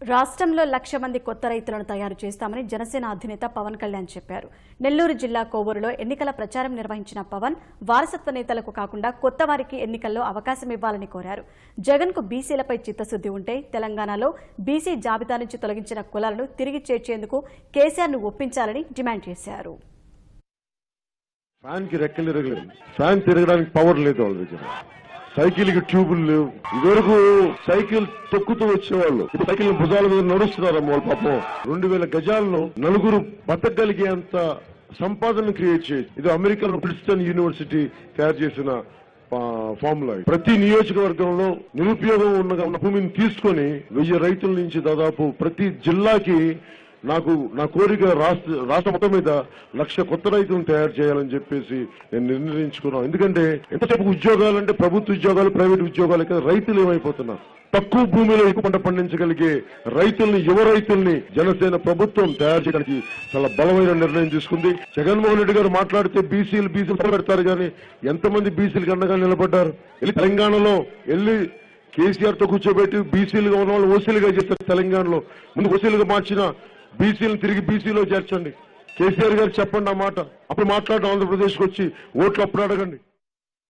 రాష్ట్రంలో 1,00,000 మంది కొత్త రైతులను తయారు చేస్తామని జనసేన అధినేత పవన్ కళ్యాణ్ చెప్పారు. నెల్లూరు జిల్లా కోవూరులో ఎన్నికల ప్రచారం నిర్వహించిన పవన్ వారసత్వ నేతలకు కాకుండా కొత్త వారికి ఎన్నికల్లో అవకాశం ఇవ్వాలని కోరారు. జగన్కు బీసీలపై చిత్తశుద్ది ఉంటే తెలంగాణలో బీసీ జాబితా నుంచి తొలగించిన కులాలను తిరిగి చేర్చేందుకు కేసీఆర్ను ఒప్పించాలని డిమాండ్ చేశారు. ఫ్యాన్ తిరగడానికి పవర్ లేదు వాళ్ళ దగ్గర. సైకిల్ కి ట్యూబులు లేవు. ఇదివరకు సైకిల్ తొక్కుతూ వచ్చేవాళ్ళు, ఇప్పుడు సైకిల్ భుజాల మీద నడుస్తున్నారమ్మ వాళ్ళు. పాపం 2000 గజాల్లో నలుగురు బతకగలిగేంత సంపాదన క్రియేట్ చేసి ఇది అమెరికాలో ప్రిన్స్టన్ యూనివర్సిటీ తయారు చేసిన ఫార్ములా. ప్రతి నియోజకవర్గంలో నిరుపయోగం ఉన్న భూమిని తీసుకొని 1000 రైతుల నుంచి దాదాపు ప్రతి జిల్లాకి నా కోరిక రాష్ట్ర మొత్తం మీద 1,00,000 కొత్త రైతులను తయారు చేయాలని చెప్పేసి నేను నిర్ణయించుకున్నాను. ఎందుకంటే ఎంతసేపు ఉద్యోగాలంటే ప్రభుత్వ ఉద్యోగాలు, ప్రైవేట్ ఉద్యోగాలు కదా, రైతులు ఏమైపోతున్నారు. తక్కువ భూమిలో ఎక్కువ పంట పండించగలిగే రైతుల్ని, యువ రైతుల్ని జనసేన ప్రభుత్వం తయారు చేయడానికి చాలా బలమైన నిర్ణయం తీసుకుంది. జగన్మోహన్ రెడ్డి గారు మాట్లాడితే బీసీలు పెడతారు కానీ ఎంతమంది బీసీలకు అండగా నిలబడ్డారు? తెలంగాణలో కేసీఆర్ తో కూర్చోబెట్టి బీసీలుగా ఉన్న వాళ్ళు ఓసీలుగా చేస్తారు. తెలంగాణలో ముందు ఓసీలుగా మార్చిన బీసీలను తిరిగి బీసీలో చేర్చండి. కేసీఆర్ గారు చెప్పండి ఆ మాట. అప్పుడు మాట్లాడడం ఆంధ్రప్రదేశ్కి వచ్చి ఓట్లు అప్పుడు అడగండి.